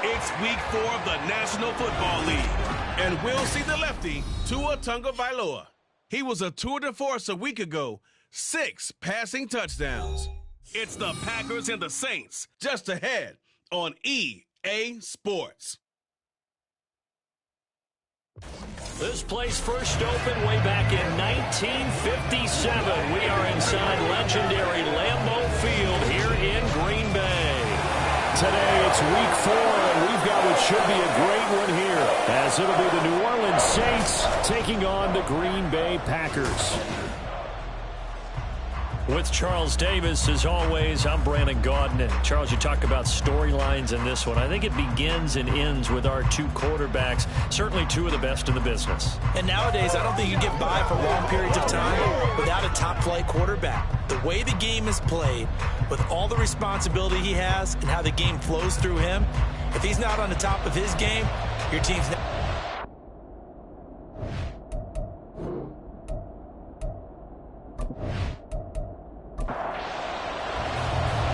It's week 4 of the National Football League, and we'll see the lefty, Tua Tagovailoa. He was a tour de force a week ago, 6 passing touchdowns. It's the Packers and the Saints, just ahead on EA Sports. This place first opened way back in 1957. We are inside legendary Lambeau Field here in Green Bay. Today it's week 4, and we've got what should be a great one here, as it'll be the New Orleans Saints taking on the Green Bay Packers. With Charles Davis, as always, I'm Brandon Gaudin. And Charles, you talk about storylines in this one. I think it begins and ends with our 2 quarterbacks, certainly 2 of the best in the business. And nowadays, I don't think you get by for long periods of time without a top-flight quarterback. The way the game is played, with all the responsibility he has and how the game flows through him, if he's not on the top of his game, your team's not.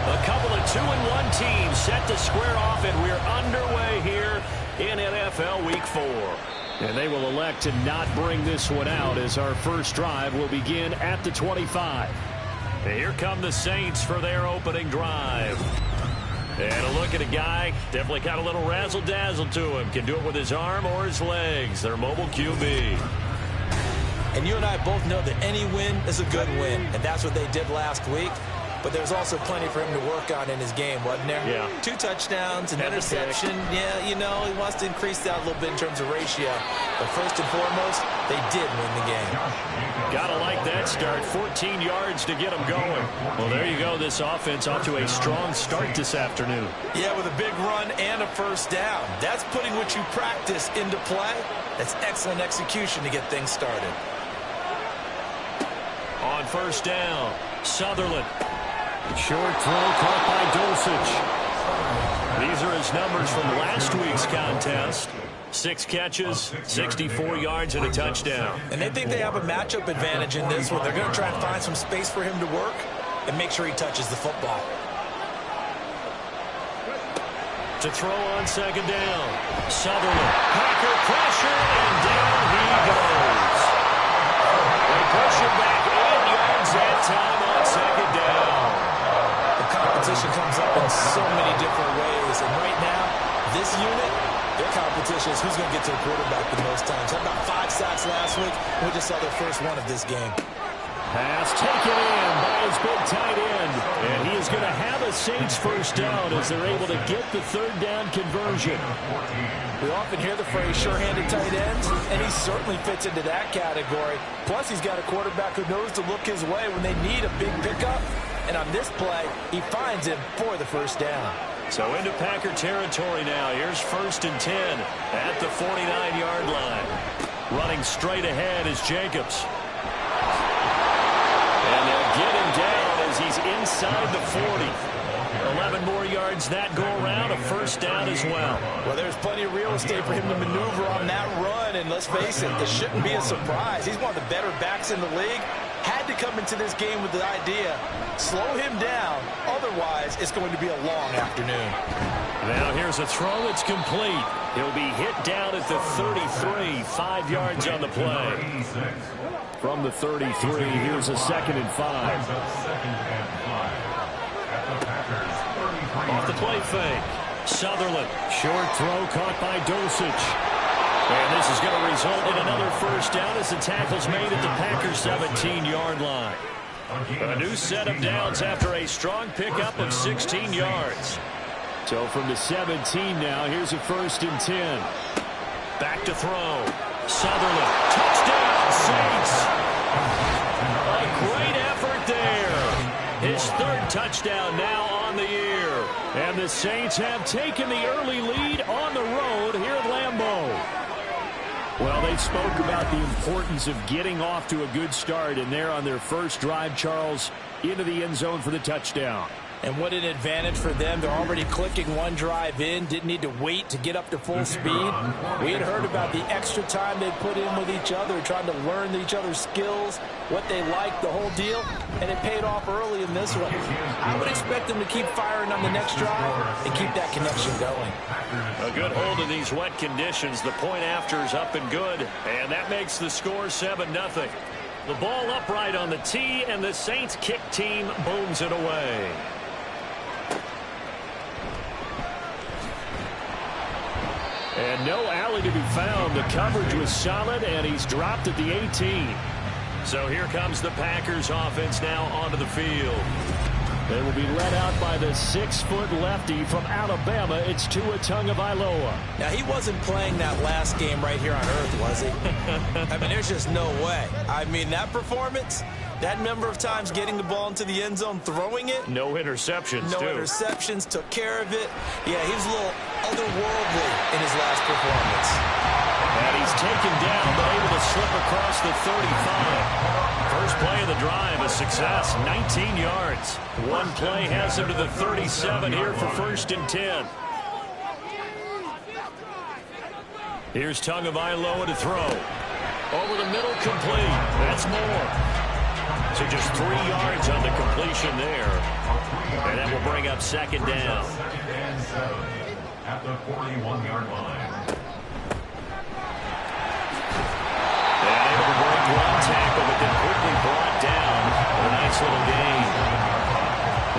A couple of 2-1 teams set to square off, and we're underway here in NFL Week 4. And they will elect to not bring this one out, as our first drive will begin at the 25. And here come the Saints for their opening drive. And a look at a guy, definitely got a little razzle-dazzle to him. Can do it with his arm or his legs. Their mobile QB. And you and I both know that any win is a good win, and that's what they did last week. But there's also plenty for him to work on in his game, wasn't there? Yeah. 2 touchdowns, an interception. Yeah, you know, he wants to increase that a little bit in terms of ratio. But first and foremost, they did win the game. Gotta like that start. 14 yards to get them going. Well, there you go. This offense off to a strong start this afternoon. Yeah, with a big run and a first down. That's putting what you practice into play. That's excellent execution to get things started. On first down, Sutherland. Short throw caught by Dulcich. These are his numbers from last week's contest. 6 catches, 64 yards, and a touchdown. And they think they have a matchup advantage in this one. They're going to try and find some space for him to work and make sure he touches the football. To throw on second down, Sutherland. Packer pressure, and down he goes. They push him back 8 yards that time on second down. Competition comes up in so many different ways, and right now, this unit, their competition is who's going to get to the quarterback the most times. Had about 5 sacks last week. We just saw their first one of this game. Pass taken in by his big tight end, and he is going to have a Saints first down as they're able to get the third down conversion. We often hear the phrase sure-handed tight ends, and he certainly fits into that category. Plus, he's got a quarterback who knows to look his way when they need a big pickup. And on this play, he finds him for the first down. So into Packer territory now. Here's first and 10 at the 49-yard line. Running straight ahead is Jacobs. And they'll get him down as he's inside the 40. 11 more yards that go around, a first down as well. Well, there's plenty of real estate for him to maneuver on that run, and let's face it, this shouldn't be a surprise. He's one of the better backs in the league. Had to come into this game with the idea, slow him down, otherwise it's going to be a long afternoon. Now here's a throw that's complete. He'll be hit down at the 33, 5 yards on the play. From the 33, here's a 2nd and 5. Off the play fake. Sutherland. Short throw caught by Dulcich. And this is going to result in another first down as the tackle's made at the Packers 17-yard line. A new set of downs after a strong pickup of 16 yards. So from the 17 now, here's a first and 10. Back to throw. Sutherland. Touchdown, Saints. A great effort there. His 3rd touchdown now on the year. And the Saints have taken the early lead on the road here at Lambeau. Well, they spoke about the importance of getting off to a good start, and they're on their first drive, Charles, into the end zone for the touchdown. And what an advantage for them. They're already clicking one drive in. Didn't need to wait to get up to full speed. We had heard about the extra time they put in with each other, trying to learn each other's skills, what they like, the whole deal. And it paid off early in this one. I would expect them to keep firing on the next drive and keep that connection going. A good hold in these wet conditions. The point after is up and good. And that makes the score 7-0. The ball upright on the tee, and the Saints kick team booms it away. And no alley to be found. The coverage was solid, and he's dropped at the 18. So here comes the Packers offense now onto the field. They will be led out by the 6-foot lefty from Alabama. It's Tua Tagovailoa. Now, he wasn't playing that last game right here on earth, was he? I mean, there's just no way. I mean, that performance, that number of times getting the ball into the end zone, throwing it. No interceptions, No interceptions, took care of it. Yeah, he was a little otherworldly in his last performance. And he's taken down, but able to slip across the 35. First play of the drive, a success, 19 yards. One play has him to the 37 here for 1st and 10. Here's Tagovailoa to throw. Over the middle, complete. That's more. So just 3 yards on the completion there. And that will bring up 2nd down. At the 41-yard line. One tackle, but then quickly brought down. A nice little gain.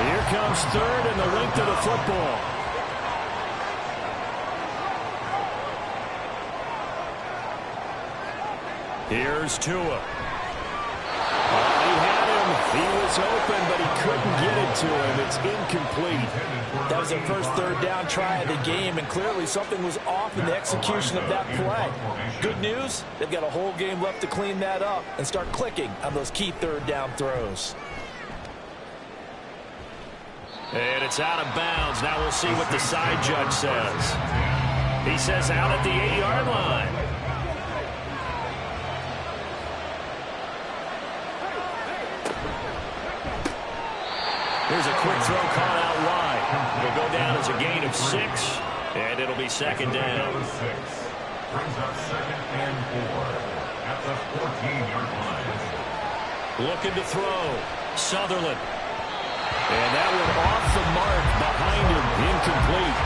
Here comes 3rd and the length of the football. Here's Tua. He had him. He was open, but he couldn't get it to him. It's incomplete. That was their first 3rd down try of the game, and clearly something was off in the execution of that play. Good news, they've got a whole game left to clean that up and start clicking on those key 3rd down throws. And it's out of bounds. Now we'll see what the side judge says. He says out at the 8-yard line. Here's a quick throw caught out wide. It'll go down as a gain of 6, and it'll be 2nd down. Brings up 2nd and 4 at the 14-yard line. Looking to throw. Sutherland. And that one off the mark behind him. Incomplete.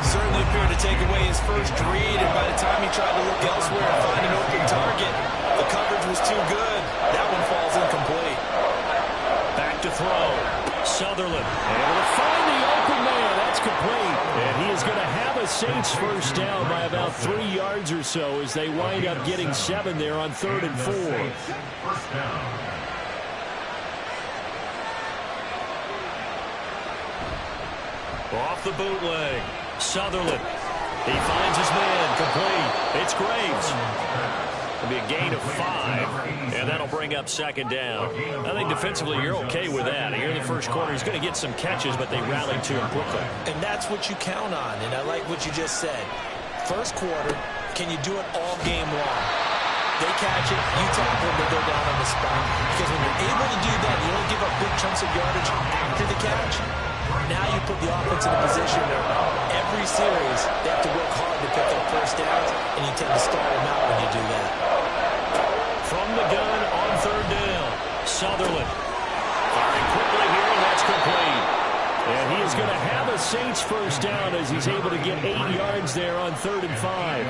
Certainly appeared to take away his first read, and by the time he tried to look elsewhere and find an open target, the coverage was too good. That one falls incomplete. Back to throw. Sutherland able to find the open man. That's complete. And he is going to have a Saints first down by about 3 yards or so as they wind up getting 7 there on 3rd and 4. First down. Off the bootleg. Sutherland. He finds his man. Complete. It's Graves. It'll be a gain of 5, and that'll bring up 2nd down. I think defensively you're okay with that. Here in the first quarter, he's going to get some catches, but they rallied to him quickly. And that's what you count on, and I like what you just said. First quarter, can you do it all game long? They catch it, you tackle them, they go down on the spot. Because when you're able to do that, you don't give up big chunks of yardage after the catch. Now you put the offense in a position where every series they have to work hard to pick up first downs, and you tend to start them out when you do that. From the gun on 3rd down, Sutherland. Firing quickly here, and that's complete. And he is going to have a Saints first down as he's able to get 8 yards there on 3rd and 5.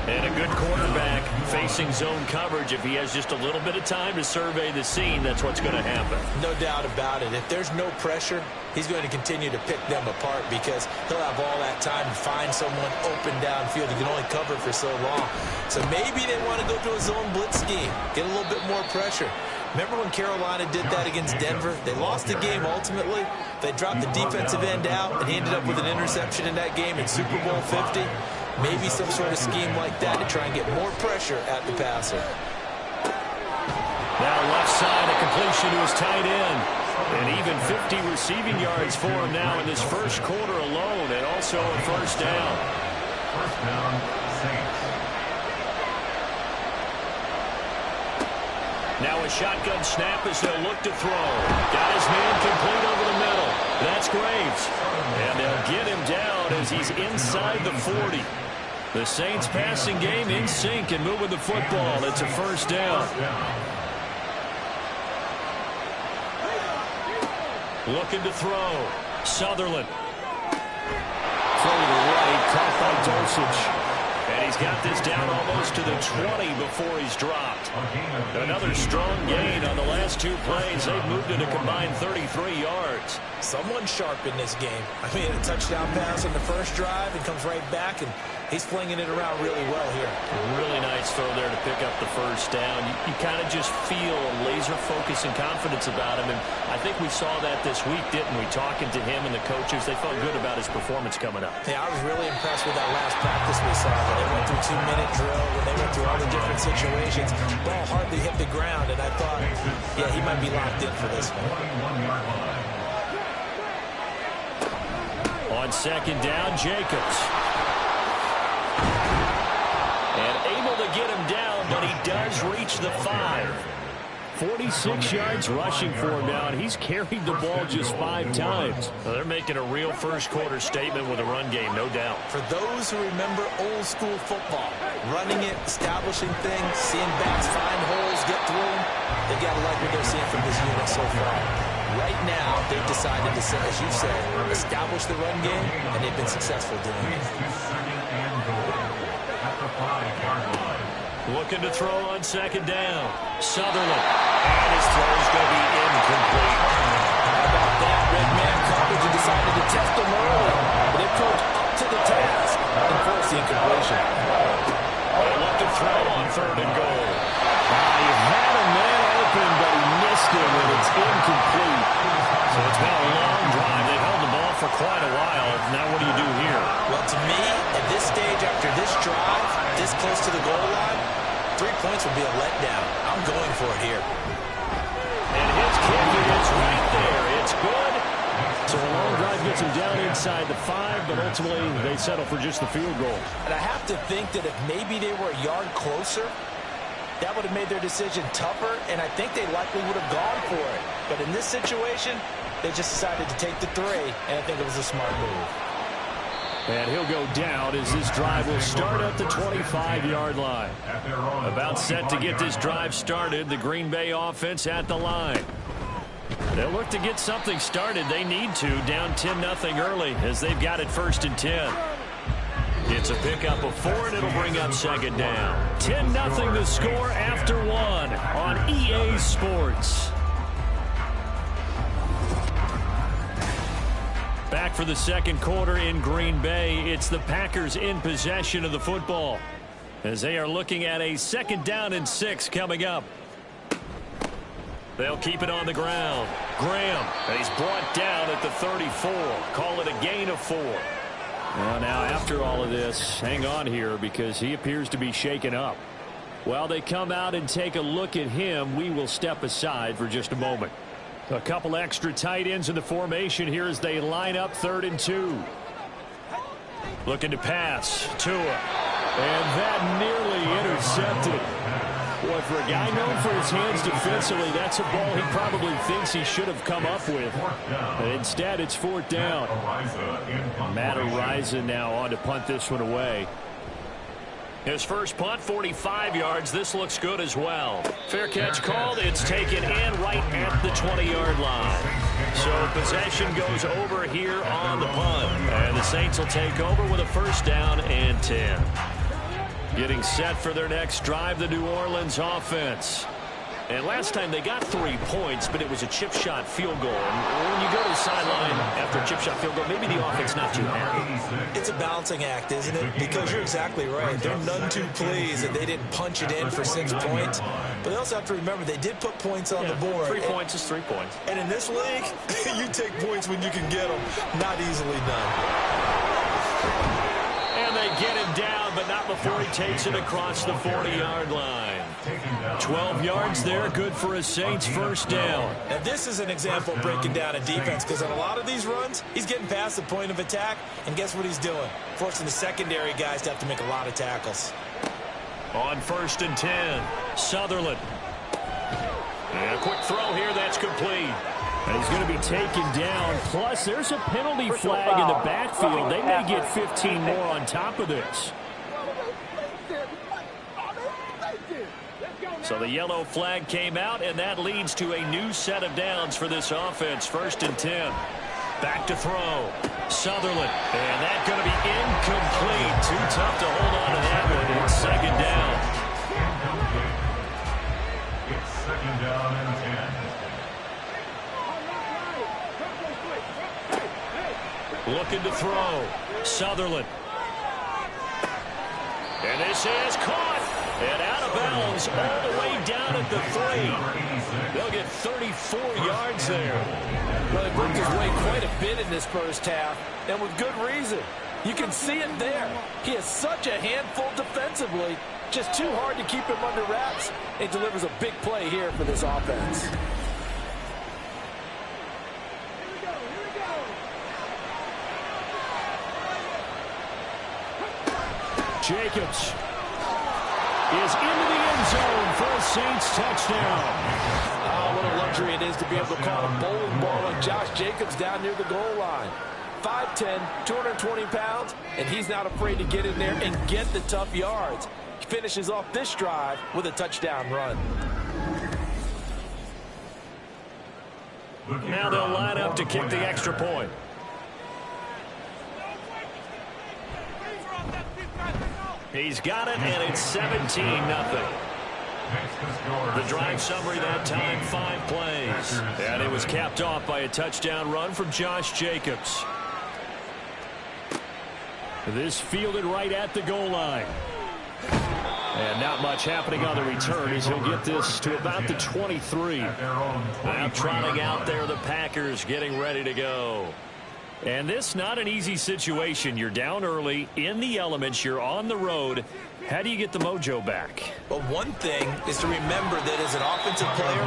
And a good quarterback facing zone coverage. If he has just a little bit of time to survey the scene, that's what's going to happen. No doubt about it. If there's no pressure, he's going to continue to pick them apart because he'll have all that time to find someone open downfield. He can only cover for so long. So maybe they want to go to a zone blitz scheme, get a little bit more pressure. Remember when Carolina did that against Denver? They lost the game ultimately. They dropped the defensive end out, and he ended up with an interception in that game in Super Bowl 50. Maybe some sort of scheme like that to try and get more pressure at the passer. Now left side, a completion to his tight end. And even 50 receiving yards for him now in this first quarter alone, and also a first down. First down, Saints. Now a shotgun snap as they'll look to throw. Got his man complete over the middle. That's Graves. And they'll get him down as he's inside the 40. The Saints passing game in sync and moving the football. It's a first down. Looking to throw. Sutherland. Throw to the right, caught by Dulcich. And he's got this down almost to the 20 before he's dropped. Another strong gain on the last two plays. They've moved it a combined 33 yards. Someone sharp in this game. I mean, a touchdown pass on the first drive and comes right back, and he's flinging it around really well here. Really nice throw there to pick up the first down. You kind of just feel a laser focus and confidence about him, and I think we saw that this week, didn't we? Talking to him and the coaches, they felt good about his performance coming up. Yeah, I was really impressed with that last practice we saw. When they went through 2-minute drill, when they went through all the different situations, ball hardly hit the ground, and I thought, yeah, he might be locked in for this one. On second down, Jacobs. And able to get him down, but he does reach the 5. 46 yards rushing for him now, and he's carried the ball just 5 times. Well, they're making a real first-quarter statement with a run game, no doubt. For those who remember old-school football, running it, establishing things, seeing backs find holes, get through them, they got to like what they're seeing from this unit so far. Right now, they've decided to, as you said, establish the run game, and they've been successful doing it. Looking to throw on second down. Sutherland. And his throw is going to be incomplete. How about that? Red man coverage and decided to test him early. But they coach up to the task and force the incompletion. They look to throw on third and goal. He had a man open, but he missed him, and it's incomplete. So it's been a long drive. They've held the ball for quite a while. Now what do you do here? Well, to me, at this stage, after this drive, this close to the goal line, 3 points would be a letdown. I'm going for it here. And his kick is right there. It's good. So a long drive gets him down inside the 5, but ultimately they settle for just the field goal. And I have to think that if maybe they were a yard closer, that would have made their decision tougher, and I think they likely would have gone for it. But in this situation, they just decided to take the 3, and I think it was a smart move. And he'll go down as this drive will start at the 25-yard line. About set to get this drive started, the Green Bay offense at the line. They'll look to get something started. They need to, down 10-0 early as they've got it 1st and 10. It's a pickup of 4, and it'll bring up second down. 10-0 the score after 1 on EA Sports. Back for the second quarter in Green Bay. It's the Packers in possession of the football as they are looking at a 2nd down and 6 coming up. They'll keep it on the ground. Graham, and he's brought down at the 34. Call it a gain of 4. Well, now after all of this, hang on here because he appears to be shaken up. While they come out and take a look at him, we will step aside for just a moment. A couple extra tight ends in the formation here as they line up 3rd and 2. Looking to pass. Tua. And that nearly intercepted. Boy, for a guy known for his hands defensively, that's a ball he probably thinks he should have come up with. But instead, it's 4th down. Matt Ariza now on to punt this one away. His first punt, 45 yards. This looks good as well. Fair catch called. It's taken in right at the 20-yard line. So possession goes over here on the punt. And the Saints will take over with a 1st down and 10. Getting set for their next drive, the New Orleans offense. And last time they got 3 points, but it was a chip shot field goal. And when you go to the sideline after a chip shot field goal, maybe the offense not too happy. It's a balancing act, isn't it? Because you're exactly right. They're none too pleased that they didn't punch it in for 6 points. But they also have to remember they did put points on the board. 3 points is 3 points. And in this league, you take points when you can get them. Not easily done. And they get him down, but not before he takes it across the 40-yard line. 12 yards there, good for a Saints 1st down. Now this is an example of breaking down a defense, because on a lot of these runs, he's getting past the point of attack, and guess what he's doing? Forcing the secondary guys to have to make a lot of tackles. On 1st and 10, Sutherland. And a quick throw here, that's complete. He's going to be taken down. Plus, there's a penalty flag in the backfield. They may get 15 more on top of this. So the yellow flag came out, and that leads to a new set of downs for this offense. 1st and 10. Back to throw. Sutherland. And that's going to be incomplete. Too tough to hold on to that one. It's 2nd down. It's 2nd down and 10. Looking to throw. Sutherland. And this is caught. And out of bounds all the way down at the 3. They'll get 34 yards there. Well, he worked his way quite a bit in this first half, and with good reason. You can see it there. He is such a handful defensively. Just too hard to keep him under wraps. It delivers a big play here for this offense. Jacobs is into the end zone for a Saints touchdown. Oh, what a luxury it is to be able to call a bowling ball like Josh Jacobs down near the goal line. 5'10", 220 pounds, and he's not afraid to get in there and get the tough yards. He finishes off this drive with a touchdown run. Now they'll line up to kick the extra point. He's got it, and it's 17-0. The drive summary that time, 5 plays. And it was capped off by a touchdown run from Josh Jacobs. This fielded right at the goal line. And not much happening on the return as he'll get this to about the 23. Now trotting out there the Packers getting ready to go. And this not an easy situation. You're down early, in the elements, you're on the road. How do you get the mojo back? Well, one thing is to remember that as an offensive player,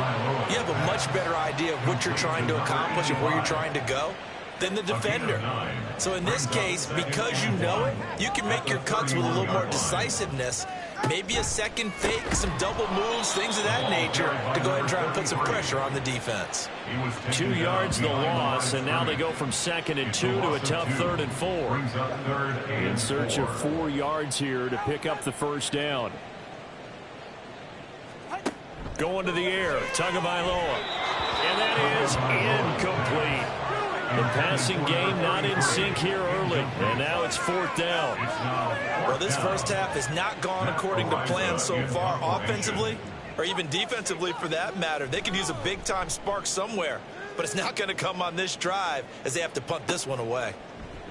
you have a much better idea of what you're trying to accomplish and where you're trying to go than the defender. So in this case, because you know it, you can make your cuts with a little more decisiveness. Maybe a second fake, some double moves, things of that nature to go ahead and try and put some pressure on the defense. 2 yards the loss, and now they go from 2nd and 2 to a tough 3rd and 4. In search of 4 yards here to pick up the first down. Going to the air, Tagovailoa. And that is incomplete. The passing game not in sync here early, and now it's 4th down. Well, this first half has not gone according to plan so far offensively, or even defensively for that matter. They could use a big-time spark somewhere, but it's not going to come on this drive as they have to punt this one away.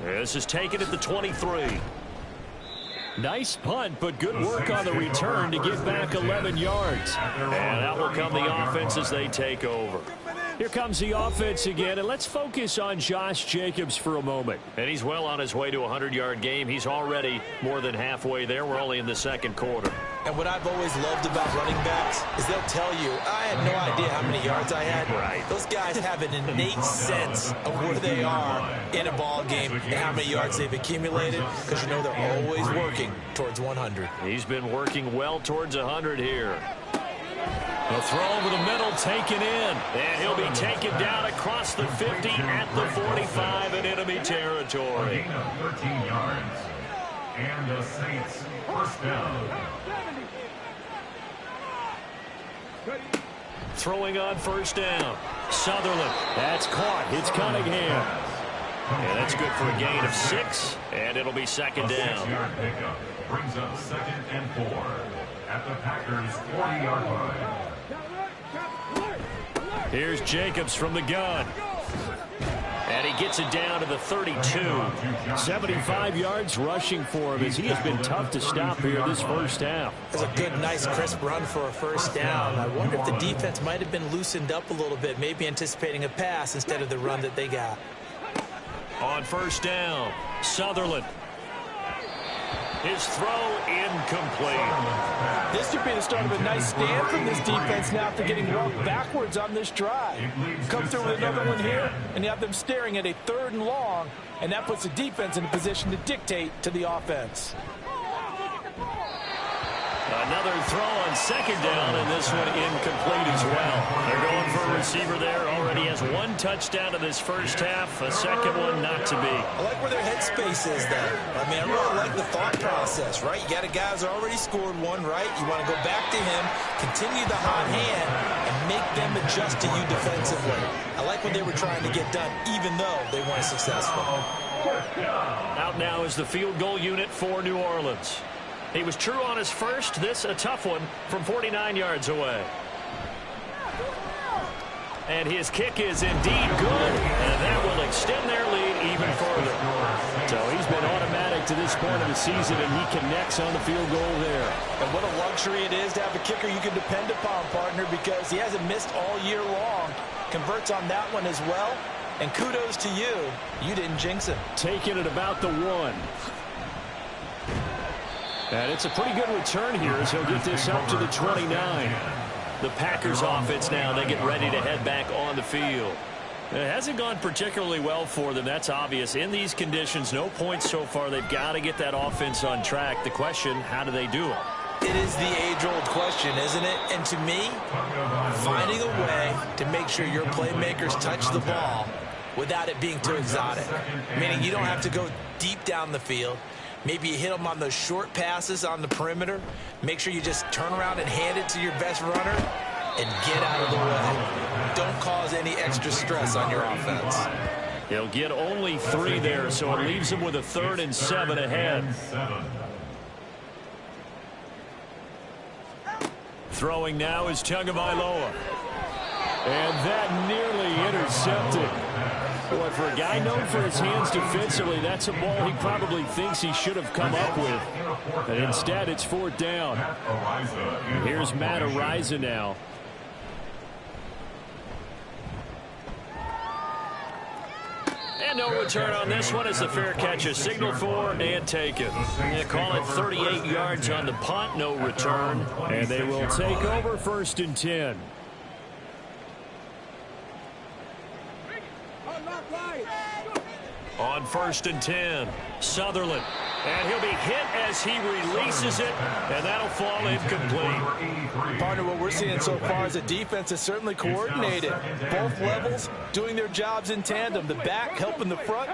This is taken at the 23. Nice punt, but good work on the return to get back 11 yards. And out will come the offense as they take over. Here comes the offense again, and let's focus on Josh Jacobs for a moment. And he's well on his way to a 100-yard game. He's already more than halfway there. We're only in the 2nd quarter. And what I've always loved about running backs is they'll tell you, I had no idea how many yards I had. Right. Those guys have an innate sense of where they are in a ball game and how many yards they've accumulated, because you know they're always working towards 100. He's been working well towards 100 here. The throw over the middle taken in, and he'll be taken down across the 50 at the 45 in enemy territory. 13 yards. And the Saints first down. Throwing on first down. Sutherland. That's caught. It's Cunningham. And that's good for a gain of 6, and it'll be 2nd down. 6-yard pickup brings up 2nd and 4 at the Packers' 40-yard line. Here's Jacobs from the gun. And he gets it down to the 32. 75 yards rushing for him as he has been tough to stop here this first half. That's a good, nice, crisp run for a first down. I wonder if the defense might have been loosened up a little bit, maybe anticipating a pass instead of the run that they got. On first down, Sutherland. His throw incomplete. This should be the start of a nice stand from this defense now after getting walked backwards on this drive. Come through with another one here, and you have them staring at a 3rd and long, and that puts the defense in a position to dictate to the offense. Another throw on 2nd down, and this one incomplete as well. They're going for a receiver there already point. He has one touchdown in this first half, a second one not to be. I like where their headspace is, though. I mean, I really like the thought process, right? You got a guy who's already scored one, right? You want to go back to him, continue the hot hand, and make them adjust to you defensively. I like what they were trying to get done, even though they weren't successful. Out now is the field goal unit for New Orleans. He was true on his first. This a tough one from 49 yards away. And his kick is indeed good, and that will extend their lead even further. So he's been automatic to this point of the season, and he connects on the field goal there. And what a luxury it is to have a kicker you can depend upon, partner, because he hasn't missed all year long. Converts on that one as well. And kudos to you. You didn't jinx him. Taking it about the 1. And it's a pretty good return here as he'll get this up to the 29. The Packers offense now, they get ready to head back on the field. It hasn't gone particularly well for them. That's obvious. In these conditions, no points so far. They've got to get that offense on track. The question, how do they do it? It is the age-old question, isn't it? And to me, finding a way to make sure your playmakers touch the ball without it being too exotic. Meaning you don't have to go deep down the field. Maybe you hit them on those short passes on the perimeter. Make sure you just turn around and hand it to your best runner and get out of the way. Don't cause any extra stress on your offense. He'll get only 3 there, so it leaves him with a 3rd and 7 ahead. Throwing now is Tagovailoa. And that nearly intercepted. Boy, for a guy known for his hands defensively, that's a ball he probably thinks he should have come up with. And instead, it's 4th down. Here's Matt Araiza now. And no return on this one as the fair catch is signaled for and taken. They call it 38 yards on the punt, no return. And they will take over 1st and 10. On 1st and 10, Sutherland. And he'll be hit as he releases it, and that'll fall incomplete. Partner, what we're seeing so far is the defense is certainly coordinated. Both levels doing their jobs in tandem. The back helping the front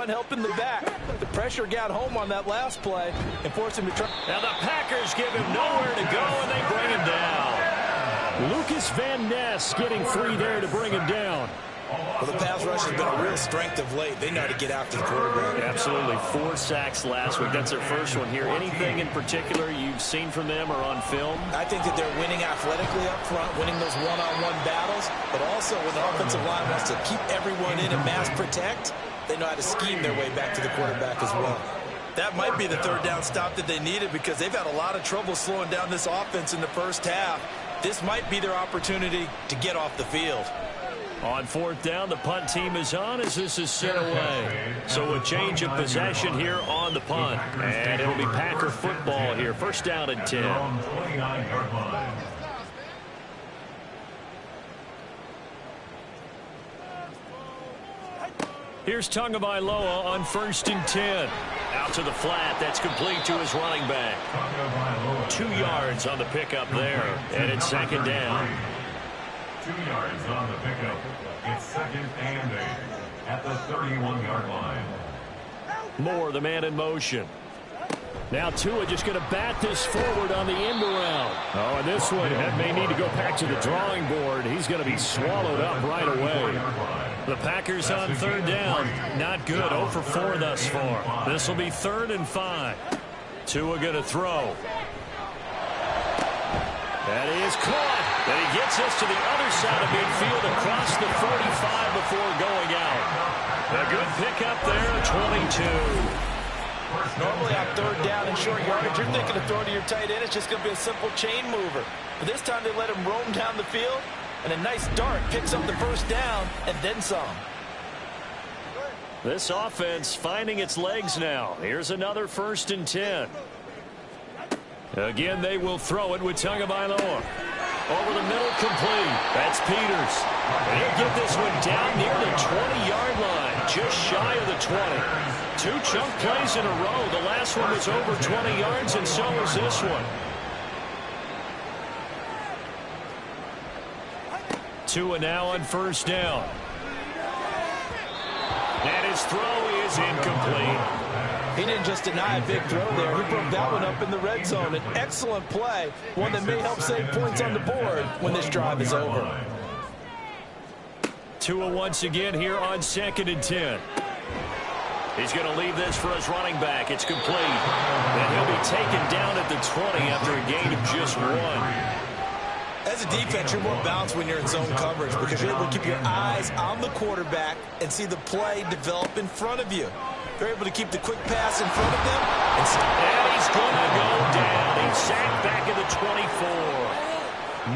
helping the back. The pressure got home on that last play and forced him to try. Now the Packers give him nowhere to go, and they bring him down. Lucas Van Ness getting 3 there to bring him down. Well, the pass rush has been a real strength of late. They know how to get after the quarterback. Absolutely. 4 sacks last week. That's their first one here. Anything in particular you've seen from them or on film? I think that they're winning athletically up front, winning those one-on-one battles, but also when the offensive line wants to keep everyone in and mass protect, they know how to scheme their way back to the quarterback as well. That might be the 3rd down stop that they needed because they've had a lot of trouble slowing down this offense in the first half. This might be their opportunity to get off the field. On 4th down, the punt team is on as this is sent away. So a change of possession here on the punt. And it'll be Packer football here. 1st down and 10. Here's Tagovailoa on 1st and 10. Out to the flat. That's complete to his running back. 2 yards on the pickup there. And it's 2nd down. 2 yards on the pickup. It's 2nd and 8 at the 31-yard line. Moore, the man in motion. Now Tua just going to bat this forward on the end around. Oh, and this one may need to go back to the drawing board. He's going to be swallowed up right away. The Packers on 3rd down. Not good. 0 for 4 thus far. This will be 3rd and 5. Tua going to throw. That is caught. And he gets us to the other side of midfield across the 45 before going out. A good pickup there, 22. Normally on 3rd down and short yardage, you're thinking of throwing to your tight end. It's just going to be a simple chain mover. But this time they let him roam down the field, and a nice dart picks up the 1st down and then some. This offense finding its legs now. Here's another 1st and 10. Again, they will throw it with Tagovailoa. Over the middle, complete. That's Peters. And he'll get this one down near the 20-yard line, just shy of the 20. 2 chunk plays in a row. The last one was over 20 yards, and so was this one. Tua now on first down. And his throw is incomplete. He didn't just deny a big throw there. He broke that one up in the red zone. An excellent play, one that may help save points on the board when this drive is over. Tua once again here on 2nd and 10. He's going to leave this for his running back. It's complete. And he'll be taken down at the 20 after a gain of just 1. As a defense, you're more balanced when you're in zone coverage because you're able to keep your eyes on the quarterback and see the play develop in front of you. They're able to keep the quick pass in front of them. And he's going to go down. He's sacked back at the 24.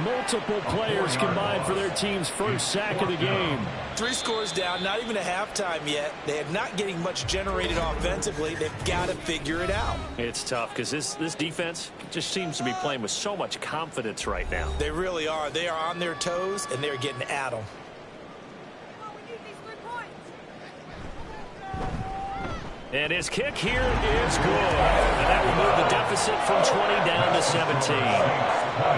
Multiple players combined for their team's first sack of the game. 3 scores down, not even a halftime yet. They are not getting much generated offensively. They've got to figure it out. It's tough because this defense just seems to be playing with so much confidence right now. They really are. They are on their toes, and they're getting at them. And his kick here is good. And that will move the deficit from 20 down to 17.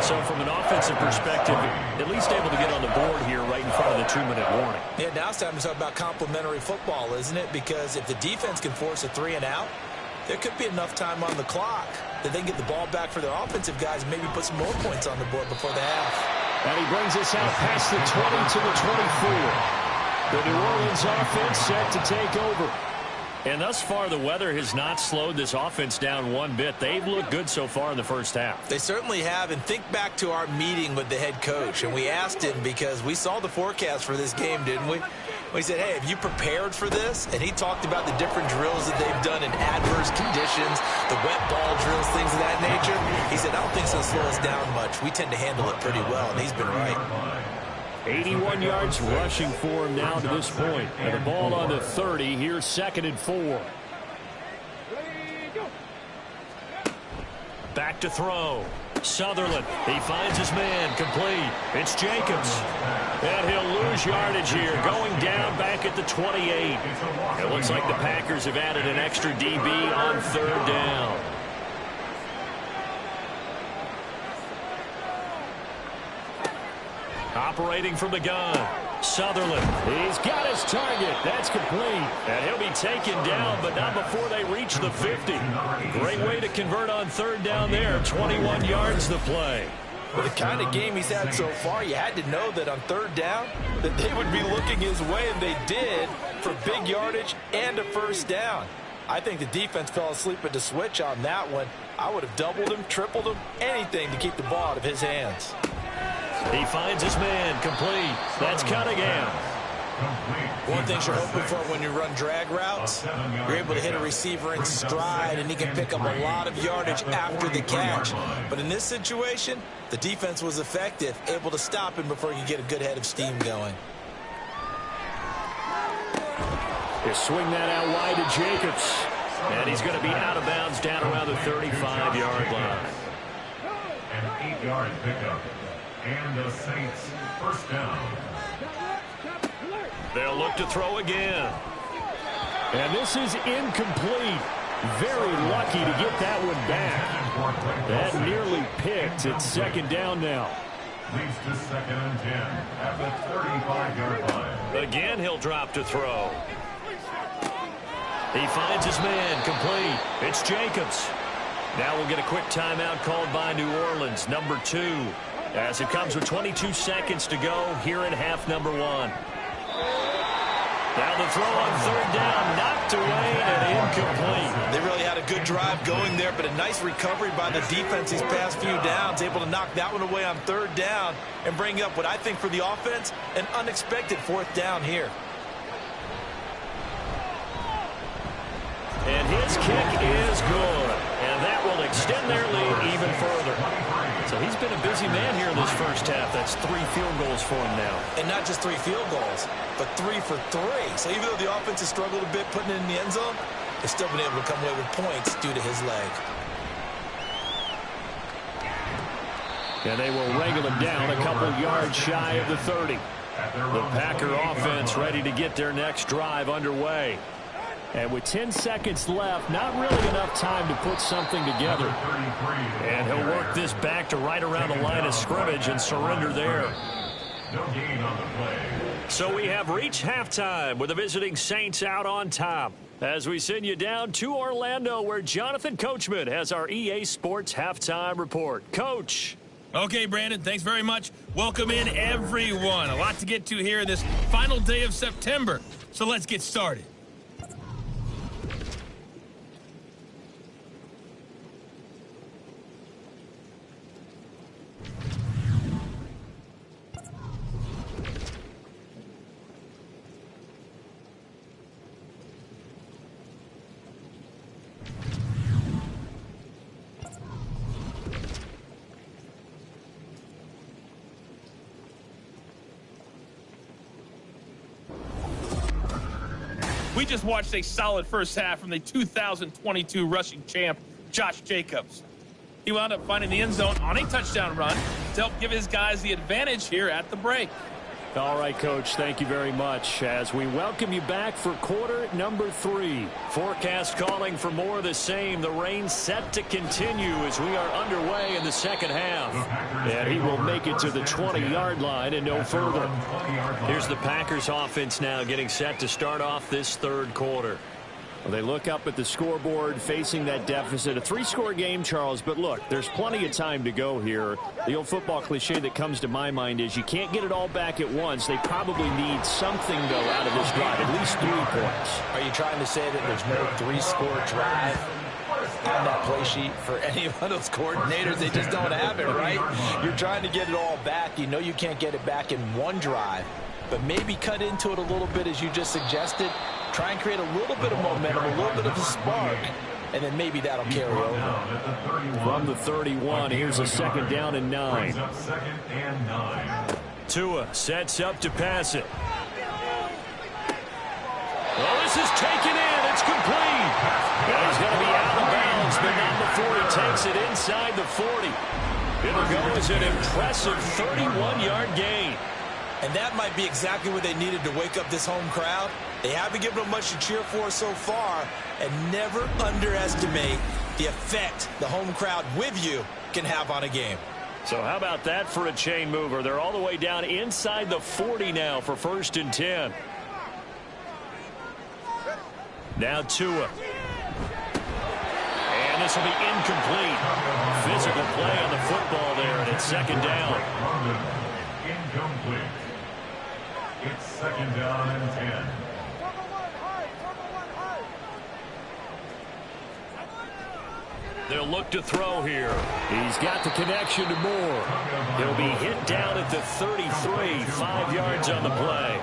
So from an offensive perspective, at least able to get on the board here right in front of the 2-minute warning. Yeah, now it's time to talk about complementary football, isn't it? Because if the defense can force a 3 and out, there could be enough time on the clock that they can get the ball back for their offensive guys and maybe put some more points on the board before the half. And he brings us out past the 20 to the 24. The New Orleans offense set to take over. And thus far, the weather has not slowed this offense down one bit. They've looked good so far in the first half. They certainly have. And think back to our meeting with the head coach. And we asked him because we saw the forecast for this game, didn't we? We said, hey, have you prepared for this? And he talked about the different drills that they've done in adverse conditions, the wet ball drills, things of that nature. He said, I don't think it's going to slow us down much. We tend to handle it pretty well, and he's been right. 81 yards rushing for him now to this point. And the ball on the 30. Here's 2nd and 4. Back to throw. Sutherland. He finds his man. Complete. It's Jacobs. And he'll lose yardage here. Going down back at the 28. It looks like the Packers have added an extra DB on 3rd down. Operating from the gun. Sutherland. He's got his target. That's complete. And he'll be taken down, but not before they reach the 50. Great way to convert on 3rd down there. 21 yards the play. With the kind of game he's had so far, you had to know that on 3rd down that they would be looking his way, and they did, for big yardage and a 1st down. I think the defense fell asleep at the switch on that one. I would have doubled him, tripled him, anything to keep the ball out of his hands. He finds his man. Complete. That's Cunningham. One thing you're hoping for when you run drag routes, you're able to hit a receiver in stride, and he can pick up a lot of yardage after the catch. But in this situation, the defense was effective, able to stop him before he could get a good head of steam going. They swing that out wide to Jacobs. And he's going to be out of bounds down around the 35-yard line. An 8-yard pickup. And the Saints 1st down. They'll look to throw again. And this is incomplete. Very lucky to get that one back. That nearly picked. It's 2nd down now. Leads to 2nd and 10 at the 35-yard line. Again, he'll drop to throw. He finds his man. Complete. It's Jacobs. Now we'll get a quick timeout called by New Orleans, number 2. As it comes with 22 seconds to go here in half number 1. Now the throw on 3rd down, knocked away and incomplete. They really had a good drive going there, but a nice recovery by the defense these past few downs, able to knock that one away on 3rd down and bring up what I think for the offense, an unexpected 4th down here. And his kick is good. And that will extend their lead even further. So he's been a busy man here in this first half. That's 3 field goals for him now. And not just 3 field goals, but 3 for 3. So even though the offense has struggled a bit putting it in the end zone, they've still been able to come away with points due to his leg. And they will wrangle him down a couple yards shy of the 30. The Packer offense ready to get their next drive underway. And with 10 seconds left, not really enough time to put something together. And he'll work this back to right around the line of scrimmage and surrender there. No gain on the play. So we have reached halftime with the visiting Saints out on top. As we send you down to Orlando, where Jonathan Coachman has our EA Sports halftime report. Coach. Okay, Brandon, thanks very much. Welcome in, everyone. A lot to get to here this final day of September. So let's get started. We just watched a solid first half from the 2022 rushing champ, Josh Jacobs. He wound up finding the end zone on a touchdown run to help give his guys the advantage here at the break. All right, Coach, thank you very much. As we welcome you back for quarter number 3. Forecast calling for more of the same. The rain set to continue as we are underway in the second half. And he will make it to the 20-yard line and no further. Here's the Packers offense now getting set to start off this third quarter. Well, they look up at the scoreboard facing that deficit. A 3-score game, Charles, but look, there's plenty of time to go here. The old football cliche that comes to my mind is you can't get it all back at once. They probably need something, though, out of this drive, at least 3 points. Are you trying to say that there's no 3-score drive on that play sheet for any one of those coordinators? They just don't have it, right? You're trying to get it all back. You know you can't get it back in one drive, but maybe cut into it a little bit as you just suggested. Try and create a little bit of momentum, a little bit of a spark, and then maybe that'll carry over. From the 31, here's a 2nd down and 9. Tua sets up to pass it. Oh, this is taken in. It's complete. Well, he's going to be out of bounds, but not before he takes it inside the 40. It'll go as an impressive 31-yard gain. And that might be exactly what they needed to wake up this home crowd. They haven't given them much to cheer for so far, and never underestimate the effect the home crowd with you can have on a game. So how about that for a chain mover? They're all the way down inside the 40 now for 1st and 10. Now Tua. And this will be incomplete. Physical play on the football there, and it's 2nd down. Incomplete. It's 2nd down and 10. They'll look to throw here. He's got the connection to Moore. He'll be hit down at the 33, 5 yards on the play.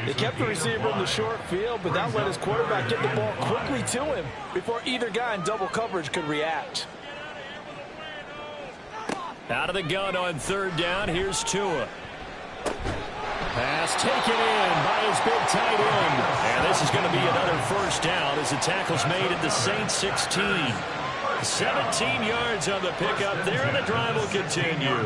They kept the receiver in the short field, but that let his quarterback get the ball quickly to him before either guy in double coverage could react. Out of the gun on 3rd down, here's Tua. Pass taken in by his big tight end. And this is going to be another 1st down as the tackle's made at the Saints 16. 17 yards on the pickup there, and the drive will continue.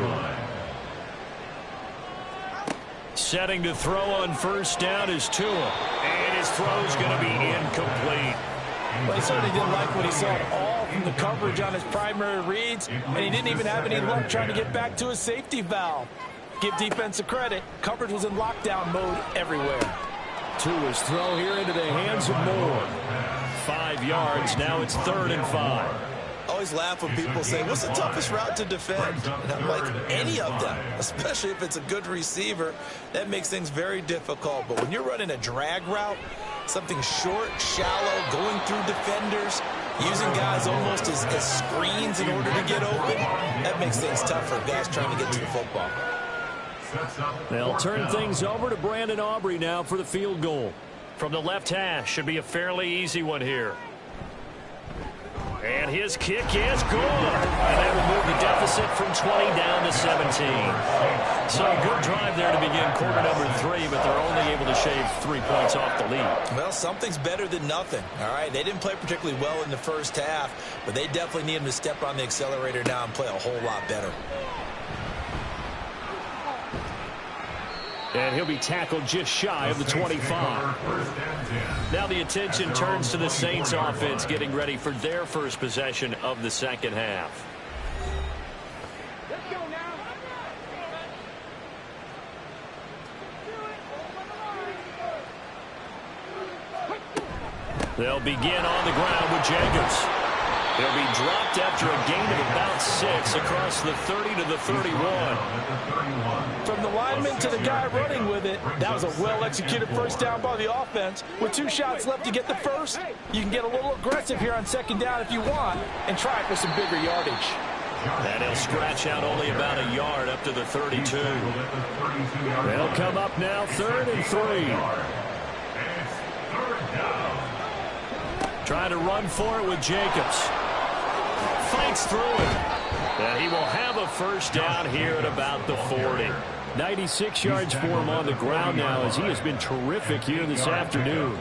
Setting to throw on 1st down is Tua. And his throw's going to be incomplete. Well, he certainly didn't like what he saw at all from the coverage on his primary reads, and he didn't even have any luck trying to get back to his safety valve. Give defense a credit. Coverage was in lockdown mode everywhere. Tua's throw here into the hands of Moore. 5 yards. Now it's 3rd and 5. I always laugh when people say, what's the toughest route to defend? And I'm like, any of them, especially if it's a good receiver. That makes things very difficult. But when you're running a drag route, something short, shallow, going through defenders, using guys almost as screens in order to get open, that makes things tough for guys trying to get to the football. They'll turn things over to Brandon Aubrey now for the field goal. From the left hash, should be a fairly easy one here. And his kick is good. And that will move the deficit from 20 down to 17. So a good drive there to begin quarter number 3, but they're only able to shave 3 points off the lead. Well, something's better than nothing. All right, they didn't play particularly well in the first half, but they definitely need him to step on the accelerator now and play a whole lot better. And he'll be tackled just shy of the 25. Now the attention turns to the Saints offense getting ready for their first possession of the second half. They'll begin on the ground with Jacobs. He'll be dropped after a gain of about 6 across the 30 to the 31. From the lineman to the guy running with it, that was a well-executed first down by the offense. With 2 shots left to get the first, you can get a little aggressive here on second down if you want and try for some bigger yardage. And he'll scratch out only about a yard up to the 32. They'll come up now 3rd and 3. Trying to run for it with Jacobs. Fights through it. And he will have a first down here at about the 40. 96 yards for him on the ground now as he has been terrific here this afternoon.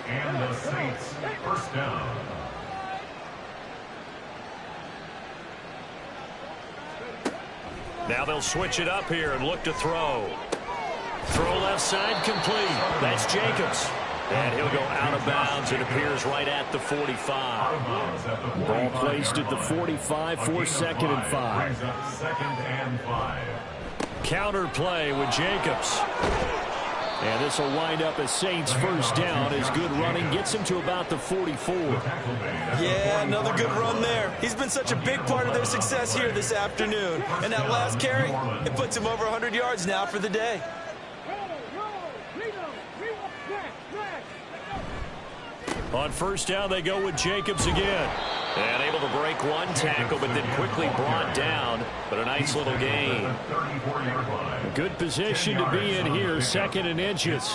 And the Saints first down. Now they'll switch it up here and look to throw. Throw left side complete. That's Jacobs. And he'll go out of bounds. It appears right at the 45. Ball placed at the 45 for 2nd and 5. Counter play with Jacobs. And this will wind up as Saints first down as good running gets him to about the 44. Yeah, another good run there. He's been such a big part of their success here this afternoon. And that last carry, it puts him over 100 yards now for the day. On first down, they go with Jacobs again. And able to break one tackle, but then quickly brought down. But a nice little gain. Good position to be in here, 2nd and inches.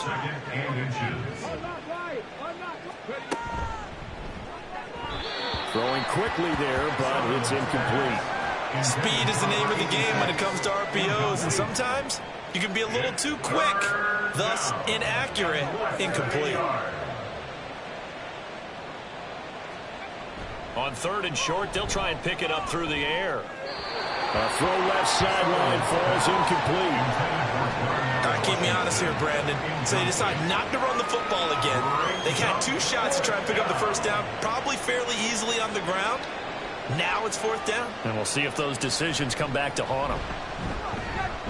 Throwing quickly there, but it's incomplete. Speed is the name of the game when it comes to RPOs, and sometimes you can be a little too quick, thus inaccurate, incomplete. On 3rd and short, they'll try and pick it up through the air. A throw left sideline falls incomplete. All right, keep me honest here, Brandon. So they decide not to run the football again. They had 2 shots to try and pick up the first down, probably fairly easily on the ground. Now it's 4th down. And we'll see if those decisions come back to haunt him.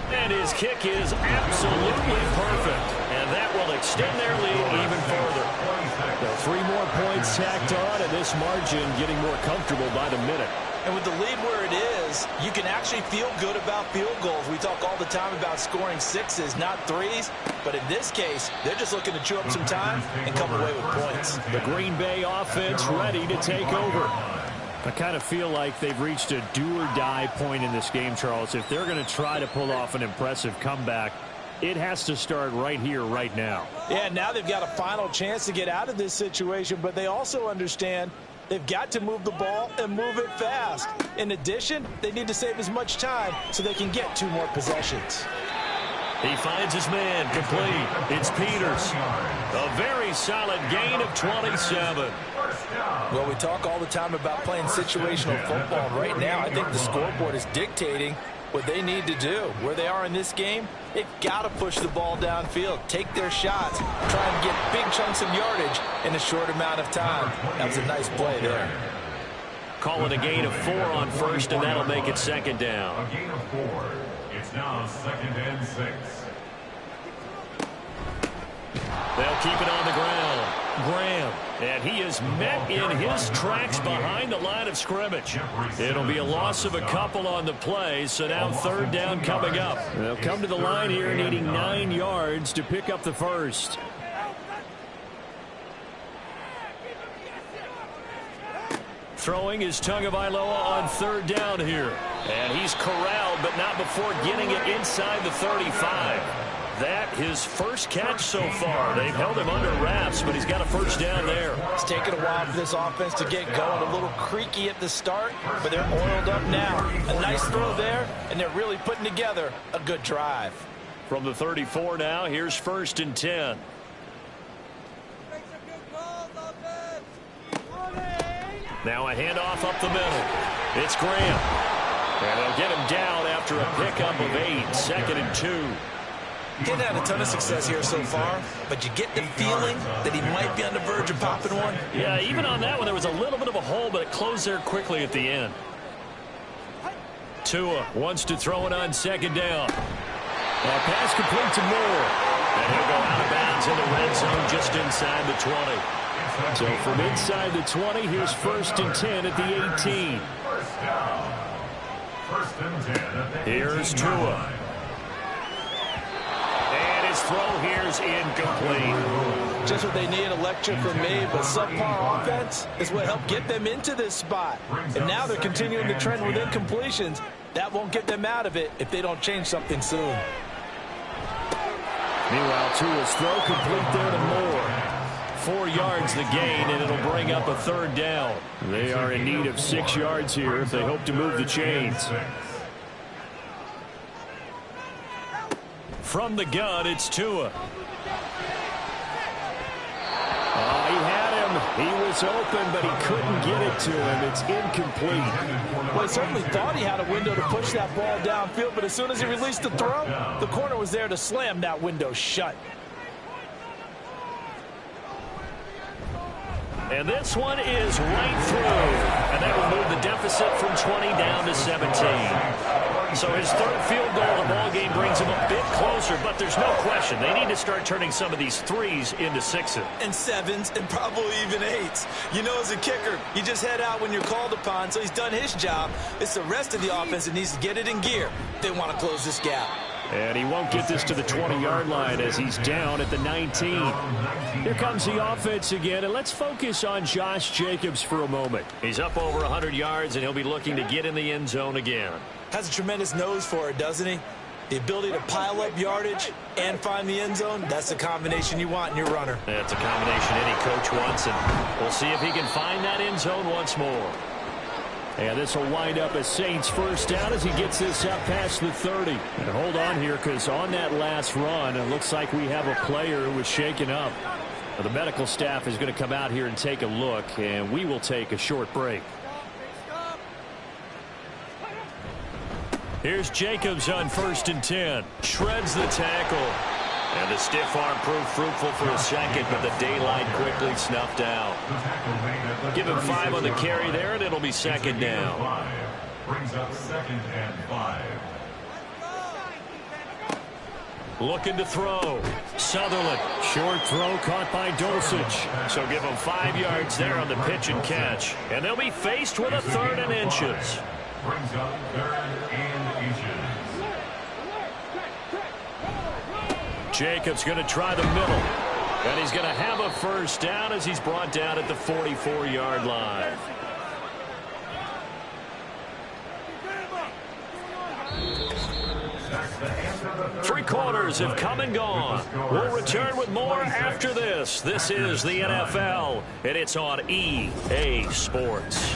And his kick is absolutely perfect. And that will extend their lead even further. Well, 3 more points tacked on, and this margin getting more comfortable by the minute. And with the lead where it is, you can actually feel good about field goals. We talk all the time about scoring 6s, not 3s. But in this case, they're just looking to chew up some time and come away with points. The Green Bay offense ready to take over. I kind of feel like they've reached a do-or-die point in this game, Charles. If they're going to try to pull off an impressive comeback, it has to start right here, right now. Yeah, now they've got a final chance to get out of this situation, but they also understand they've got to move the ball and move it fast. In addition, they need to save as much time so they can get 2 more possessions. He finds his man complete. It's Peters. A very solid gain of 27. Well, we talk all the time about playing situational football. Right now, I think the scoreboard is dictating what they need to do. Where they are in this game, they've got to push the ball downfield, take their shots, try and get big chunks of yardage in a short amount of time. That was a nice play there. Call it a gain of 4 on first, and that'll make it 2nd down. A gain of 4. It's now 2nd and 6. They'll keep it on the ground. Graham, and he is met in his tracks behind the line of scrimmage. It'll be a loss of a couple on the play, so now 3rd down coming up. They'll come to the line here needing 9 yards to pick up the first. Throwing is Tagovailoa on 3rd down here. And he's corralled, but not before getting it inside the 35. That his first catch so far. They've held him under wraps, but he's got a first down there. It's taken a while for this offense to get going. A little creaky at the start, but they're oiled up now. A nice throw there, and they're really putting together a good drive. From the 34 now, here's 1st and 10. Now a handoff up the middle. It's Graham. And they'll get him down after a pickup of 8. 2nd and 2. He hasn't had a ton of success here so far, but you get the feeling that he might be on the verge of popping one. Yeah, even on that one, there was a little bit of a hole, but it closed there quickly at the end. Tua wants to throw it on 2nd down. Pass complete to Moore. And he'll go out of bounds in the red zone just inside the 20. So from inside the 20, here's 1st and 10 at the 18. First down. 1st and 10 at the 18. Here's Tua. And his throw here's incomplete. Just what they need, a lecture from me, but subpar offense is what helped get them into this spot. And now they're continuing the trend with incompletions. That won't get them out of it if they don't change something soon. Meanwhile, Tua's throw complete there to Moore. 4 yards the gain, and it'll bring up a 3rd down. They are in need of 6 yards here if they hope to move the chains. From the gun, it's Tua. He had him. He was open, but he couldn't get it to him. It's incomplete. Well, he certainly thought he had a window to push that ball downfield, but as soon as he released the throw, the corner was there to slam that window shut. And this one is right through. And that will move the deficit from 20 down to 17. So his 3rd field goal of the ball game brings him a bit closer, but there's no question they need to start turning some of these 3s into 6s. And 7s and probably even 8s. You know, as a kicker, you just head out when you're called upon, so he's done his job. It's the rest of the offense that needs to get it in gear. They want to close this gap. And he won't get this to the 20-yard line as he's down at the 19. Here comes the offense again, and let's focus on Josh Jacobs for a moment. He's up over 100 yards, and he'll be looking to get in the end zone again. Has a tremendous nose for it, doesn't he? The ability to pile up yardage and find the end zone, that's the combination you want in your runner. That's a combination any coach wants, and we'll see if he can find that end zone once more. And this will wind up as Saints 1st down as he gets this up past the 30. And hold on here, because on that last run, it looks like we have a player who was shaken up. Well, the medical staff is going to come out here and take a look, and we will take a short break. Here's Jacobs on 1st and 10. Shreds the tackle. And the stiff arm proved fruitful for a second, but the daylight quickly snuffed out. Give him 5 on the carry there, and it'll be 2nd down. Brings up 2nd and 5. Looking to throw. Sutherland. Short throw caught by Dulcich. So give him 5 yards there on the pitch and catch. And they'll be faced with a 3rd and inches. Brings up 3rd and inches. Jacobs going to try the middle. And he's going to have a 1st down as he's brought down at the 44-yard line. Three quarters have come and gone. We'll return with more after this. This is the NFL, and it's on EA Sports.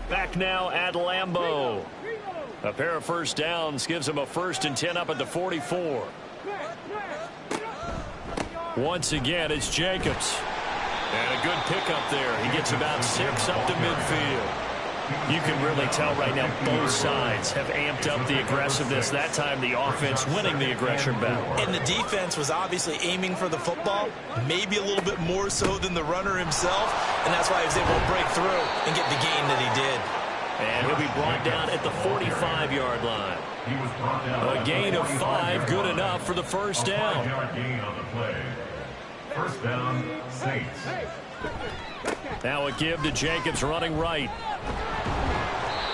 Back now at Lambeau. A pair of 1st downs gives him a 1st and 10 up at the 44. Once again, it's Jacobs. And a good pickup there. He gets about 6 up to midfield. You can really tell right now both sides have amped up the aggressiveness. That time the offense winning the aggression battle. And the defense was obviously aiming for the football, maybe a little bit more so than the runner himself, and that's why he was able to break through and get the gain that he did. And he'll be brought down at the 45-yard line. A gain of 5, good enough for the 1st down. 5-yard gain on the play. 1st down, Saints. Now a give to Jacobs running right.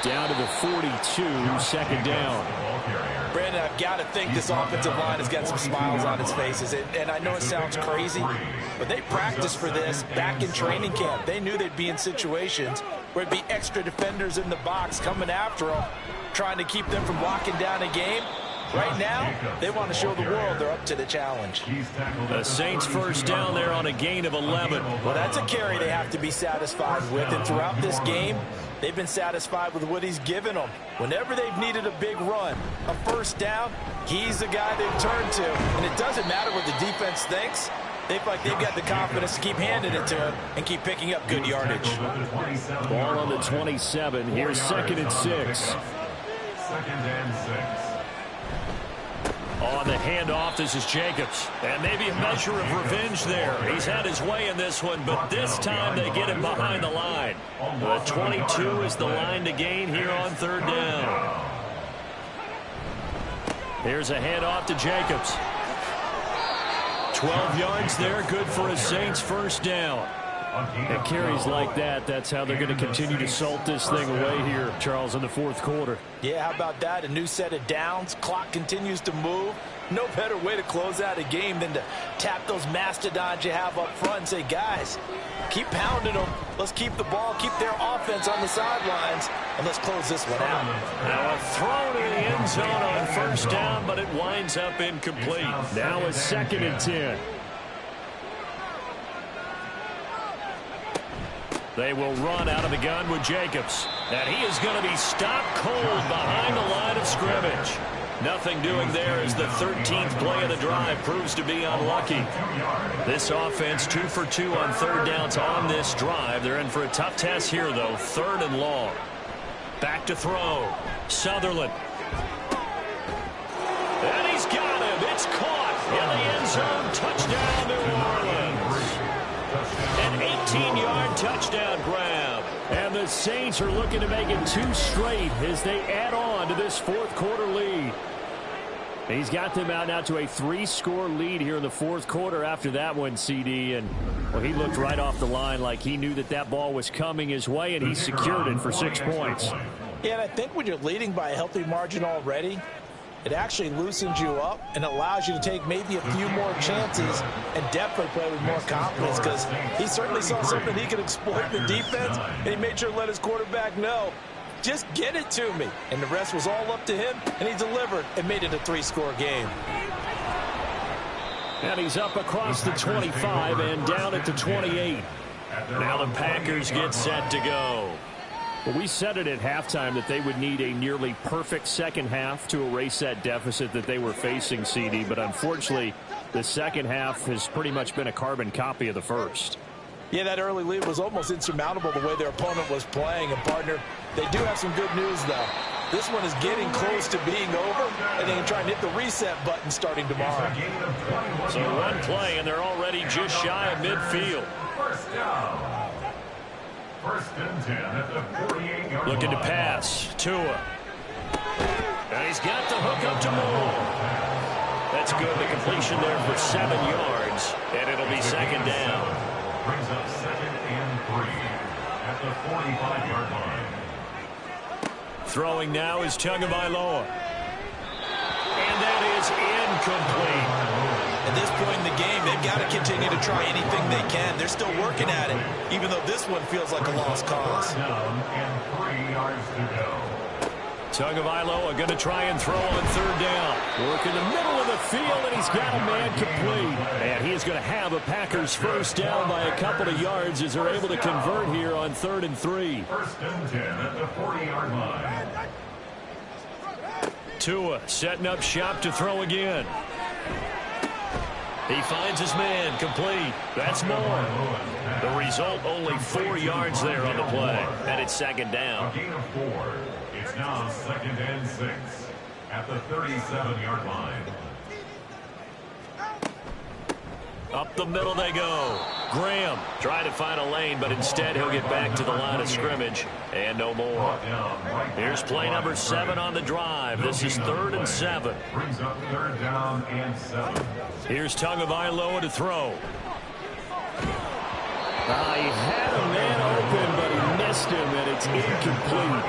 Down to the 42, 2nd down. Brandon, I've got to think this offensive line has got some smiles on its faces. And I know it sounds crazy, but they practiced for this back in training camp. They knew they'd be in situations where it'd be extra defenders in the box coming after them, trying to keep them from locking down a game. Right now, they want to show the world they're up to the challenge. The Saints 1st down there on a gain of 11. Well, that's a carry they have to be satisfied with. And throughout this game, they've been satisfied with what he's given them. Whenever they've needed a big run, a 1st down, he's the guy they've turned to. And it doesn't matter what the defense thinks. They feel like they've got the confidence to keep handing it to him and keep picking up good yardage. Ball on the 27. Here's 2nd and 6. 2nd and 6. On the handoff, this is Jacobs. And maybe a measure of revenge there. He's had his way in this one, but this time they get him behind the line. The 22 is the line to gain here on 3rd down. Here's a handoff to Jacobs. 12 yards there, good for a Saints first down. And carries like that, that's how they're going to continue to salt this thing away here, Charles, in the fourth quarter. Yeah, how about that? A new set of downs. Clock continues to move. No better way to close out a game than to tap those mastodons you have up front and say, guys, keep pounding them. Let's keep the ball, keep their offense on the sidelines, and let's close this one out. Now a throw to the end zone on first down, but it winds up incomplete. Now a 2nd and 10. They will run out of the gun with Jacobs. And he is going to be stopped cold behind the line of scrimmage. Nothing doing there as the 13th play of the drive proves to be unlucky. This offense 2 for 2 on third downs on this drive. They're in for a tough test here, though. 3rd and long. Back to throw. Sutherland. And he's got him. It's caught in the end zone. Touchdown, New Orleans. An 18-yard touchdown grab. And the Saints are looking to make it 2 straight as they add on to this fourth quarter lead. He's got them out now to a 3-score lead here in the fourth quarter after that one, CD. And, well, he looked right off the line like he knew that that ball was coming his way, and he secured it for 6 points. Yeah, and I think when you're leading by a healthy margin already, it actually loosens you up and allows you to take maybe a few more chances and definitely play with more confidence, because he certainly saw something he could exploit in the defense, and he made sure to let his quarterback know, just get it to me. And the rest was all up to him, and he delivered and made it a 3-score game. And he's up across the 25 and down at the 28. Now the Packers get set to go. Well, we said it at halftime that they would need a nearly perfect second half to erase that deficit that they were facing, CD. But unfortunately, the second half has pretty much been a carbon copy of the first. Yeah, that early lead was almost insurmountable the way their opponent was playing. And, partner, they do have some good news, though. This one is getting close to being over, and they can try and hit the reset button starting tomorrow. So one play, and they're already just shy of midfield. First down. 1st and 10 at the 48-yard line. Looking to pass. Tua. And he's got the hook up to Moore. That's good. The completion there for 7 yards, and it'll be 2nd down. Brings up 2nd and 3 at the 45-yard line. Throwing now is Tagovailoa. And that is incomplete. At this point in the game, they've got to continue to try anything they can. They're still working at it, even though this one feels like a lost cause. Down and 3 yards to go. Tagovailoa going to try and throw on 3rd down. Work in the middle of the field, and he's got a man complete. And he is going to have a Packers first down by a couple of yards as they're able to convert here on 3rd and 3. 1st and 10 at the 40-yard line. Tua setting up shop to throw again. He finds his man complete. That's more. The result, only 4 yards there on the play. And it's 2nd down. A gain of 4. It's now 2nd and 6 at the 37-yard line. Up the middle they go. Graham trying to find a lane, but instead he'll get back to the line of scrimmage. And no more. Here's play number 7 on the drive. This is 3rd and 7. Brings up 3rd down and 7. Here's Tagovailoa to throw. He had a man open, but he missed him, and it's incomplete.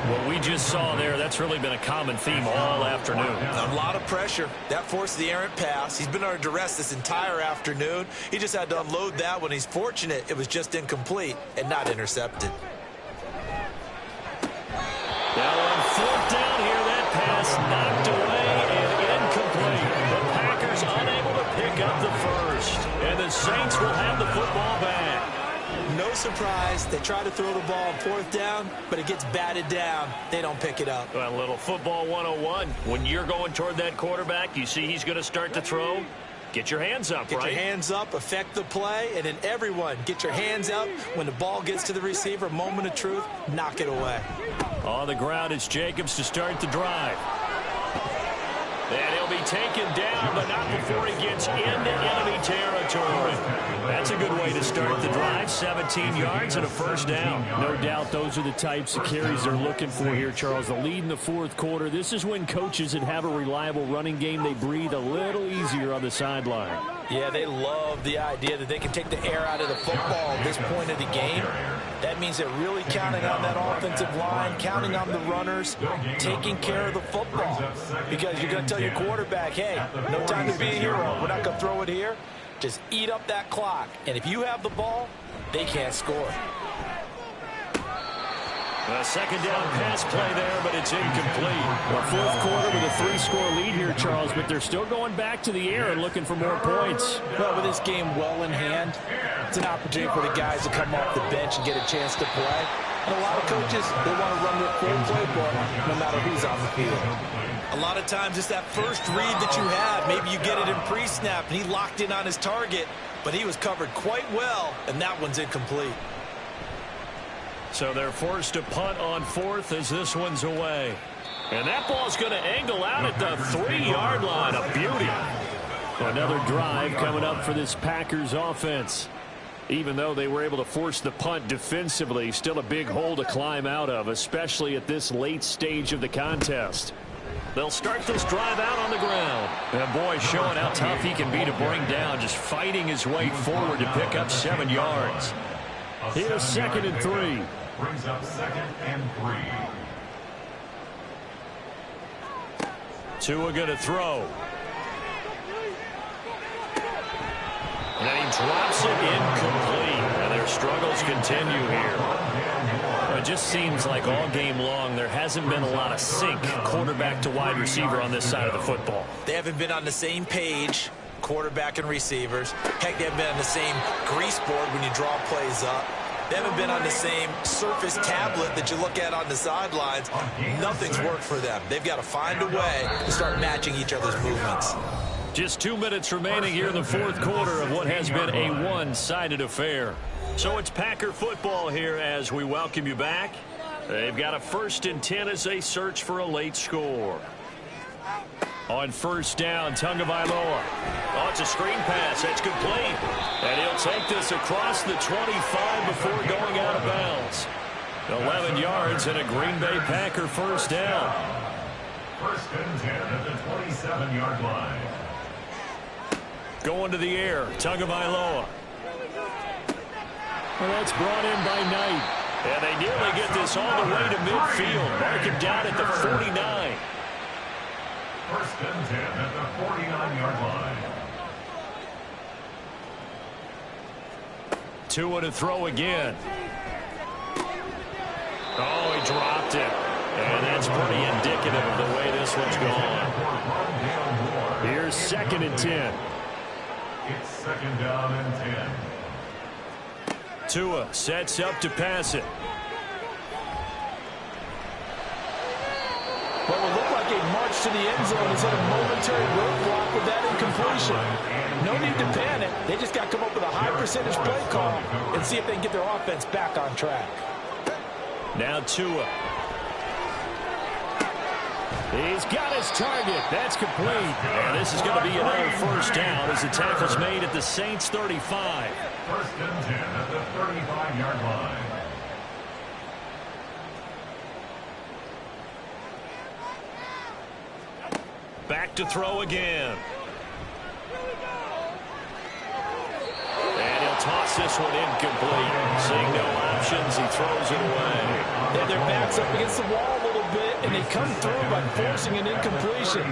What we just saw there, that's really been a common theme all afternoon. A lot of pressure. That forced the errant pass. He's been under duress this entire afternoon. He just had to unload that one. He's fortunate it was just incomplete and not intercepted. Now on 4th down here, that pass knocked away and incomplete. The Packers unable to pick up the first. And the Saints will have the football back. No surprise. They try to throw the ball on 4th down, but it gets batted down. They don't pick it up. Well, a little football 101. When you're going toward that quarterback, you see he's going to start to throw. Get your hands up, Get your hands up, affect the play, and then everyone get your hands up. When the ball gets to the receiver, moment of truth, knock it away. On the ground, it's Jacobs to start the drive. And he'll be taken down, but not before he gets into enemy territory. That's a good way to start the drive. 17 yards and a first down. No doubt those are the types of carries they're looking for here, Charles. The lead in the fourth quarter. This is when coaches that have a reliable running game, they breathe a little easier on the sideline. Yeah, they love the idea that they can take the air out of the football at this point of the game. That means they're really counting on that offensive line, counting on the runners, taking care of the football. Because you're going to tell your quarterback, hey, no time to be a hero. We're not going to throw it here. Just eat up that clock. And if you have the ball, they can't score. A second down pass play there, but it's incomplete. A fourth quarter with a 3-score lead here, Charles, but they're still going back to the air and looking for more points. Well, with this game well in hand, it's an opportunity for the guys to come off the bench and get a chance to play. And a lot of coaches, they want to run their full playbook no matter who's on the field. A lot of times it's that first read that you have. Maybe you get it in pre-snap, and he locked in on his target, but he was covered quite well, and that one's incomplete. So they're forced to punt on fourth as this one's away. And that ball's going to angle out at the 3-yard line. A beauty. Another drive coming up for this Packers offense. Even though they were able to force the punt defensively, still a big hole to climb out of, especially at this late stage of the contest. They'll start this drive out on the ground. And boy, showing how tough he can be to bring down, just fighting his way forward to pick up 7 yards. Here's 2nd and 3. Brings up 2nd and 3. Tua going to throw. And he drops it incomplete. And their struggles continue here. It just seems like all game long there hasn't been a lot of sync quarterback to wide receiver on this side of the football. They haven't been on the same page, quarterback and receivers. Heck, they haven't been on the same grease board when you draw plays up. They haven't been on the same surface tablet that you look at on the sidelines. Nothing's worked for them. They've got to find a way to start matching each other's movements. Just 2 minutes remaining here in the fourth quarter of what has been a one-sided affair. So it's Packer football here as we welcome you back. They've got a 1st and 10 as they search for a late score. On first down, Tagovailoa. Oh, it's a screen pass. That's complete. And he'll take this across the 25 before going out of bounds. 11 yards and a Green Bay Packer first down. 1st and 10 at the 27-yard line. Going to the air, Tagovailoa. Well, that's brought in by Knight. And they nearly get this all the way to midfield. Mark him down at the 49. 1st and 10 at the 49-yard line. Tua to throw again. Oh, he dropped it. And that's pretty indicative of the way this one's gone. Here's 2nd and 10. It's 2nd down and 10. Tua sets up to pass it. What will look like a march to the end zone is at a momentary roadblock with that incompletion. No need to panic. They just got to come up with a high percentage play call and see if they can get their offense back on track. Now Tua. He's got his target. That's complete. And this is going to be another first down as the tackle's made at the Saints 35. 1st and 10 at the 35-yard line. Back to throw again. And he'll toss this one incomplete. Seeing no options, he throws it away. Their backs up against the wall a little bit, and they come through by forcing an incompletion.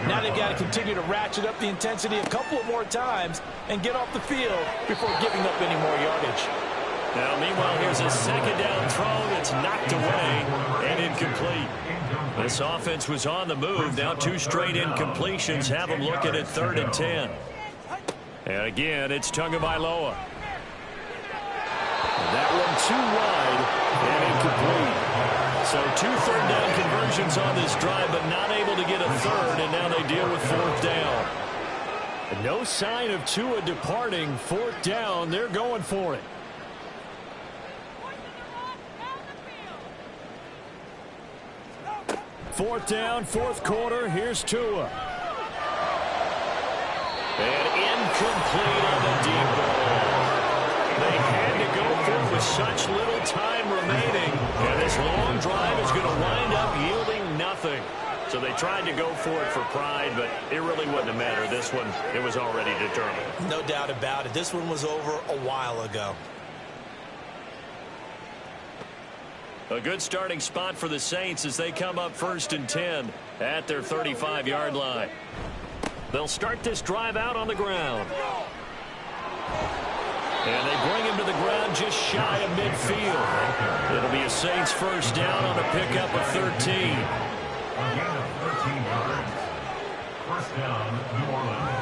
Now they've got to continue to ratchet up the intensity a couple of more times and get off the field before giving up any more yardage. Now, meanwhile, here's a 2nd down throw that's knocked away and incomplete. This offense was on the move. Now 2 straight incompletions have them looking at 3rd and 10. And again, it's Tagovailoa. That one too wide and incomplete. So 2 third down conversions on this drive, but not able to get a third, and now they deal with 4th down. No sign of Tua departing. 4th down, they're going for it. Fourth down, fourth quarter. Here's Tua. And incomplete on the deep ball. They had to go for it with such little time remaining. And this long drive is going to wind up yielding nothing. So they tried to go for it for pride, but it really wouldn't have mattered. This one, it was already determined. No doubt about it. This one was over a while ago. A good starting spot for the Saints as they come up 1st and 10 at their 35-yard line. They'll start this drive out on the ground. And they bring him to the ground just shy of midfield. It'll be a Saints first down on a pickup of 13. A gain of 13 yards. First down, New Orleans.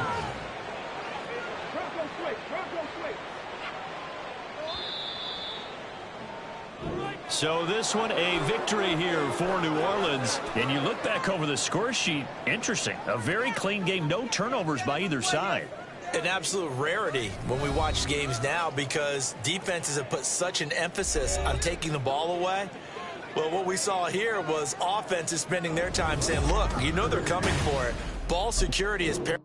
So this one a victory here for New Orleans. And you look back over the score sheet, interesting. A very clean game, no turnovers by either side. An absolute rarity when we watch games now because defenses have put such an emphasis on taking the ball away. Well, what we saw here was offenses spending their time saying, look, you know they're coming for it. Ball security is paramount.